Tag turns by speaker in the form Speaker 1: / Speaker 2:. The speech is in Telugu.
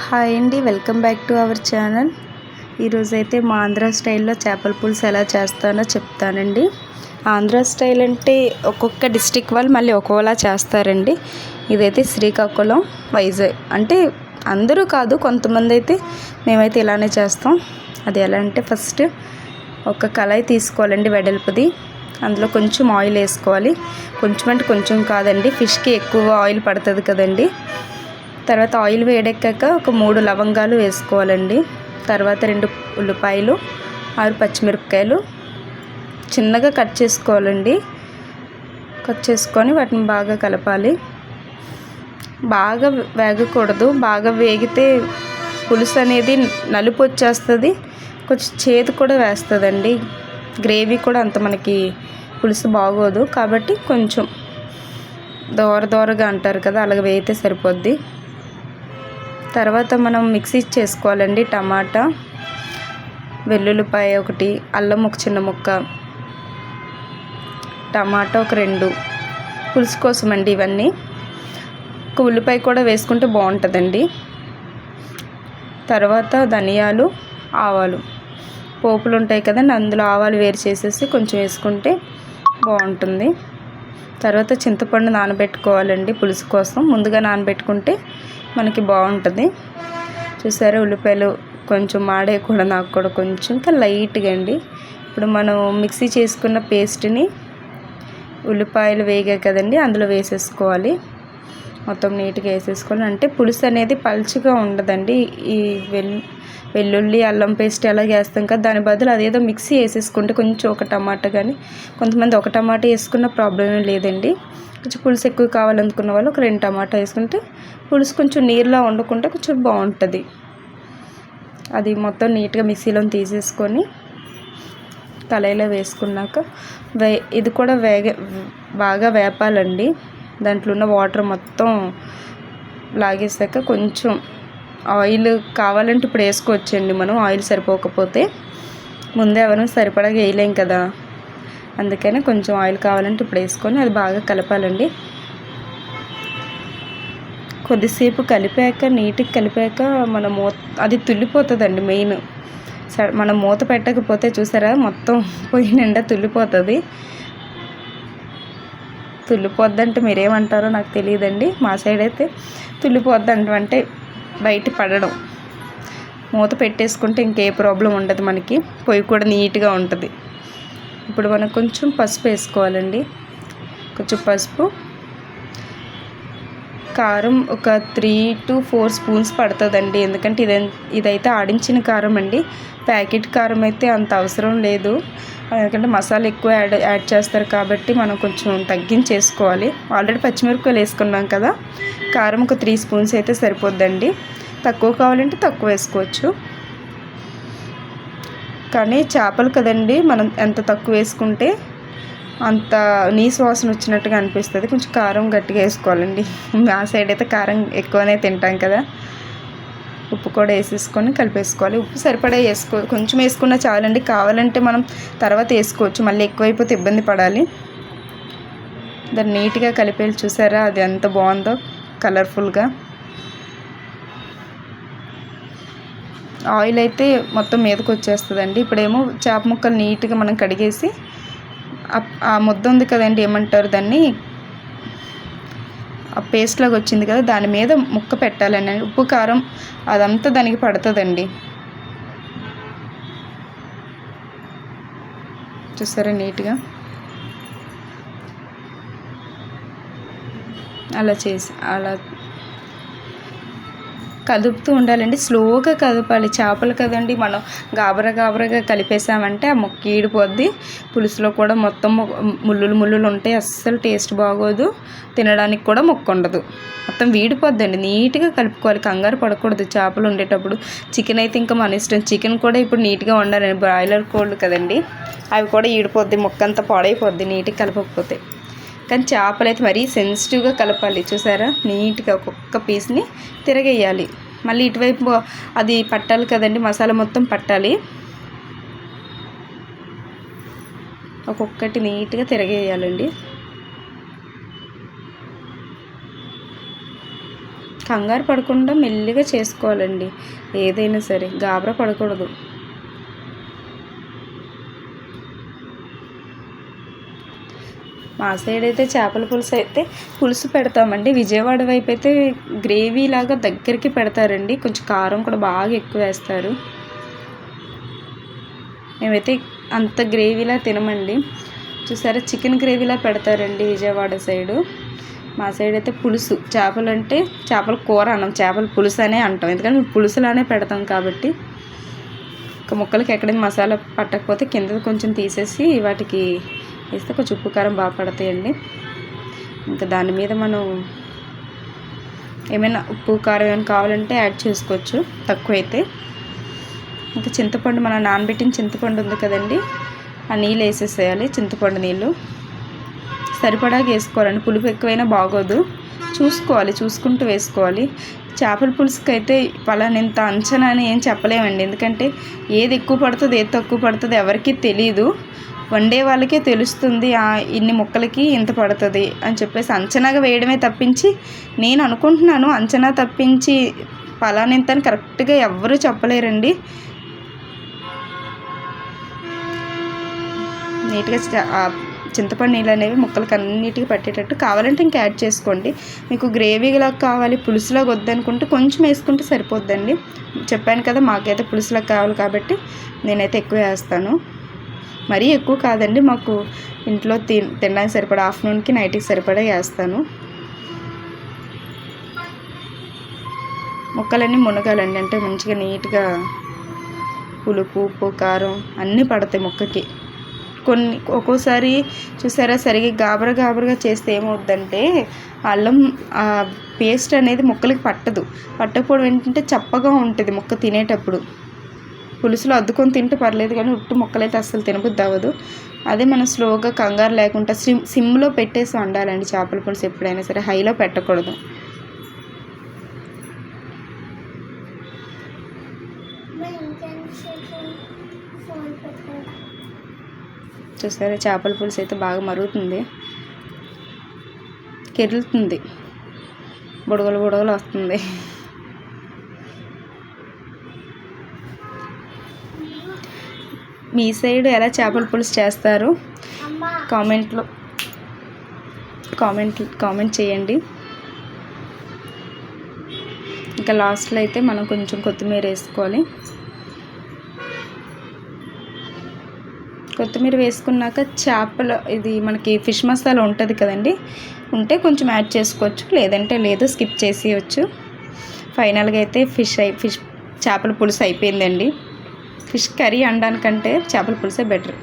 Speaker 1: హాయ్ అండి, welcome back to our channel. ఈరోజైతే మా ఆంధ్ర స్టైల్లో చేపల పులుసు ఎలా చేస్తానో చెప్తానండి. ఆంధ్ర స్టైల్ అంటే ఒక్కొక్క డిస్టిక్ వాళ్ళు మళ్ళీ ఒక్కోలా చేస్తారండి. ఇదైతే శ్రీకాకుళం, వైజాగ్ అంటే అందరూ కాదు, కొంతమంది అయితే మేమైతే ఇలానే చేస్తాం. అది ఎలా అంటే ఫస్ట్ ఒక కళాయి తీసుకోవాలండి వెడల్పుది. అందులో కొంచెం ఆయిల్ వేసుకోవాలి. కొంచెం అంటే కొంచెం కాదండి, ఫిష్కి ఎక్కువ ఆయిల్ పడుతుంది కదండి. తర్వాత ఆయిల్ వేడెక్కాక ఒక 3 లవంగాలు వేసుకోవాలండి. తర్వాత 2 ఉల్లిపాయలు, 6 పచ్చిమిరపకాయలు చిన్నగా కట్ చేసుకోవాలండి. కట్ చేసుకొని వాటిని బాగా కలపాలి. బాగా వేగకూడదు, బాగా వేగితే పులుసు అనేది నలుపు వచ్చేస్తుంది, కొంచెం చేదు కూడా వేస్తుందండి. గ్రేవీ కూడా అంత మనకి పులుసు బాగోదు, కాబట్టి కొంచెం దోరగా అంటారు కదా, అలాగ వేయితే సరిపోద్ది. తర్వాత మనం మిక్సీ చేసుకోవాలండి. టమాటా, వెల్లుల్లిపాయ ఒకటి, అల్లం ఒక చిన్న ముక్క, టమాటా ఒక 2 పులుసు కోసం అండి ఇవన్నీ. ఒక ఉల్లిపాయ కూడా వేసుకుంటే బాగుంటుందండి. తర్వాత ధనియాలు, ఆవాలు, పోపులు ఉంటాయి కదండి, అందులో ఆవాలు వేరు చేసేసి కొంచెం వేసుకుంటే బాగుంటుంది. తర్వాత చింతపండు నానబెట్టుకోవాలండి పులుసు కోసం. ముందుగా నానబెట్టుకుంటే మనకి బాగుంటుంది. చూసారా, ఉల్లిపాయలు కొంచెం మాడే కూడా, నాకు కూడా కొంచెం ఇంకా లైట్గా అండి. ఇప్పుడు మనం మిక్సీ చేసుకున్న పేస్ట్ని ఉల్లిపాయలు వేగాయి కదండి, అందులో వేసేసుకోవాలి. మొత్తం నీట్గా వేసేసుకోవాలి. అంటే పులుసు అనేది పలుచగా ఉండదండి. ఈ వెల్లుల్లి అల్లం పేస్ట్ ఎలా వేస్తాం కదా, దాని బదులు అదేదో మిక్సీ వేసేసుకుంటే కొంచెం ఒక టమాటా, కానీ కొంతమంది ఒక టమాటా వేసుకున్న ప్రాబ్లం లేదండి. కొంచెం పులుసు ఎక్కువ కావాలనుకున్న వాళ్ళు ఒక 2 టమాటా వేసుకుంటే పులుసు కొంచెం నీరులా వండుకుంటే కొంచెం బాగుంటుంది. అది మొత్తం నీట్గా మిక్సీలో తీసేసుకొని కళాయిలో వేసుకున్నాక ఇది కూడా బాగా వేపాలండి. దాంట్లో ఉన్న వాటర్ మొత్తం లాగేసాక కొంచెం ఆయిల్ కావాలంటే ఇప్పుడు వేసుకోవచ్చండి. మనం ఆయిల్ సరిపోకపోతే ముందే ఎవరైనా సరిపడగా వేయలేం కదా, అందుకని కొంచెం ఆయిల్ కావాలంటే ఇప్పుడు వేసుకొని అది బాగా కలపాలండి. కొద్దిసేపు కలిపాక, నీట్గా కలిపాక మన అది తుల్లిపోతుందండి. మెయిన్ మనం మూత పెట్టకపోతే చూసారా, మొత్తం పొయ్యి నిండా తుల్లిపోతుంది. తుల్లిపోద్దంటే మీరేమంటారో నాకు తెలియదండి. మా సైడ్ అయితే తుల్లిపోద్దంట అంటే బయట పడడం. మూత పెట్టేసుకుంటే ఇంకే ప్రాబ్లం ఉండదు మనకి, పొయ్యి కూడా నీట్గా ఉంటుంది. ఇప్పుడు మనం కొంచెం పసుపు వేసుకోవాలండి. కొంచెం పసుపు, కారం ఒక 3 to 4 స్పూన్స్ పడుతుందండి. ఎందుకంటే ఇదైతే ఆడించిన కారం అండి. ప్యాకెట్ కారం అయితే అంత అవసరం లేదు, ఎందుకంటే మసాలా ఎక్కువ యాడ్ చేస్తారు కాబట్టి మనం కొంచెం తగ్గించేసుకోవాలి. ఆల్రెడీ పచ్చిమిరపకాయలు వేసుకున్నాం కదా, కారం ఒక 3 స్పూన్స్ అయితే సరిపోద్దండి. తక్కువ కావాలంటే తక్కువ వేసుకోవచ్చు, కానీ చేపలు కదండి, మనం ఎంత తక్కువ వేసుకుంటే అంత నీసు వాసన వచ్చినట్టుగా అనిపిస్తుంది. కొంచెం కారం గట్టిగా వేసుకోవాలండి. మా సైడ్ అయితే కారం ఎక్కువనే తింటాం కదా. ఉప్పు కూడా వేసేసుకొని కలిపేసుకోవాలి. ఉప్పు సరిపడా కొంచెం వేసుకున్నా చాలండి. కావాలంటే మనం తర్వాత వేసుకోవచ్చు, మళ్ళీ ఎక్కువైపోతే ఇబ్బంది పడాలి. దాన్ని నీట్గా కలిపేసి చూసారా, అది ఎంత బాగుందో కలర్ఫుల్గా. ఆయిల్ అయితే మొత్తం మీదకి వచ్చేస్తుందండి. ఇప్పుడేమో చేప ముక్కలు నీట్గా మనం కడిగేసి ఆ ముద్ద ఉంది కదండి, ఏమంటారు దాన్ని, ఆ పేస్ట్ లాగా వచ్చింది కదా, దాని మీద ముక్క పెట్టాలండి. ఉప్పు కారం అదంతా దానికి పడుతుందండి. చూసారా, నీట్గా అలా కదుపుతూ ఉండాలండి. స్లోగా కదపాలి. చేపలు కదండి, మనం గాబరగా కలిపేసామంటే ఆ ముక్క ఈడిపోద్ది. పులుసులో కూడా మొత్తం ముళ్ళులు ఉంటాయి, అస్సలు టేస్ట్ బాగోదు, తినడానికి కూడా ముక్క ఉండదు, మొత్తం వీడిపోద్దండి. నీట్గా కలుపుకోవాలి, కంగారు పడకూడదు చేపలు ఉండేటప్పుడు. చికెన్ అయితే ఇంకా మన ఇష్టం. చికెన్ కూడా ఇప్పుడు నీట్గా వండాలండి. బ్రాయిలర్ కోళ్ళు కదండి, అవి కూడా ఈడిపోద్ది, ముక్క అంతా పాడైపోద్ది నీట్గా కలపకపోతే. కానీ చేపలు అయితే మరీ సెన్సిటివ్గా కలపాలి. చూసారా, నీట్గా ఒక్కొక్క పీస్ని తిరగేయాలి. మళ్ళీ ఇటువైపు అది పట్టాలి కదండి, మసాలా మొత్తం పట్టాలి. ఒక్కొక్కటి నీట్గా తిరగేయాలండి. కంగారు పడకుండా మెల్లిగా చేసుకోవాలండి, ఏదైనా సరే గాబరా పడకూడదు. మా సైడ్ అయితే చేపల పులుసు అయితే పులుసు పెడతామండి. విజయవాడ వైపు అయితే గ్రేవీ లాగా దగ్గరికి పెడతారండి, కొంచెం కారం కూడా బాగా ఎక్కువ వేస్తారు. మేమైతే అంత గ్రేవీలా తినమండి. చూసారా, చికెన్ గ్రేవీలా పెడతారండి విజయవాడ సైడు. మా సైడ్ అయితే పులుసు, చేపలంటే చేపల కూర అనం, చేపల పులుసు అనే అంటాం, ఎందుకంటే మేము పులుసులానే పెడతాం కాబట్టి. ఒక ముక్కలకి ఎక్కడైనా మసాలా పట్టకపోతే కింద కొంచెం తీసేసి వాటికి వేస్తే కొంచెం ఉప్పు కారం బాగా పడతాయండి. ఇంకా దాని మీద మనం ఏమైనా ఉప్పు కారం ఏమైనా కావాలంటే యాడ్ చేసుకోవచ్చు తక్కువైతే. ఇంకా చింతపండు, మనం నానబెట్టిన చింతపండు ఉంది కదండి, ఆ నీళ్ళు వేసేసేయాలి. చింతపండు నీళ్ళు సరిపడాగా వేసుకోవాలండి, పులుపు ఎక్కువైనా బాగోదు, చూసుకోవాలి, చూసుకుంటూ వేసుకోవాలి. చేపల పులుసుకి అయితే పలానింత అంచనా అని ఏం చెప్పలేమండి, ఎందుకంటే ఏది ఎక్కువ పడుతుంది ఏది తక్కువ పడుతుంది ఎవరికీ తెలియదు. వండే వాళ్ళకే తెలుస్తుంది ఇన్ని ముక్కలకి ఇంత పడుతుంది అని చెప్పేసి అంచనాగా వేయడమే తప్పించి, నేను అనుకుంటున్నాను అంచనా తప్పించి పలానింత అని కరెక్ట్గా ఎవ్వరూ చెప్పలేరండి. నీట్గా చింతపండు నీళ్ళు అనేవి ముక్కలకి అన్నిటికీ పట్టేటట్టు కావాలంటే ఇంకా యాడ్ చేసుకోండి. మీకు గ్రేవీలాగా కావాలి, పులుసులాగా వద్దనుకుంటే కొంచెం వేసుకుంటే సరిపోద్దండి. చెప్పాను కదా, మాకైతే పులుసులాగా కావాలి కాబట్టి నేనైతే ఎక్కువ వేస్తాను. మరీ ఎక్కువ కాదండి, మాకు ఇంట్లో తినడానికి సరిపడా, ఆఫ్టర్నూన్కి నైట్కి సరిపడా వేస్తాను. ముక్కలన్నీ మునగాలండి, అంటే మంచిగా నీట్గా పులుపు ఉప్పు కారం అన్నీ పడతాయి ముక్కకి. ఒక్కోసారి చూసారా, సరిగ్గా గాబరగా చేస్తే ఏమవుద్దంటే అల్లం పేస్ట్ అనేది ముక్కలకి పట్టకపోవడం ఏంటంటే చప్పగా ఉంటుంది ముక్క తినేటప్పుడు. పులుసులో అద్దుకొని తింటే పర్లేదు, కానీ ఉట్టు ముక్కలైతే అస్సలు తినబుద్ధి అవ్వదు. అదే మనం స్లోగా కంగారు లేకుండా సిమ్లో పెట్టేసి వండాలండి చేపల పులుసు ఎప్పుడైనా సరే, హైలో పెట్టకూడదు. చూసారా, చేపల పులుసు అయితే బాగా మరుగుతుంది, కెరులుతుంది, బుడగలు వస్తుంది. మీ సైడ్ ఎలా చేపల పులుసు చేస్తారు కామెంట్ చేయండి. ఇంకా లాస్ట్లో అయితే మనం కొంచెం కొత్తిమీర వేసుకోవాలి. కొత్తిమీర వేసుకున్నాక చేపల ఇది మనకి ఫిష్ మసాలా ఉంటుంది కదండి, ఉంటే కొంచెం యాడ్ చేసుకోవచ్చు, లేదంటే లేదు, స్కిప్ చేసేయచ్చు. ఫైనల్గా అయితే ఫిష్ చేపల పులుసు అయిపోయిందండి. ఫిష్ కర్రీ అనడానికంటే చేపల పులుసే బెటర్.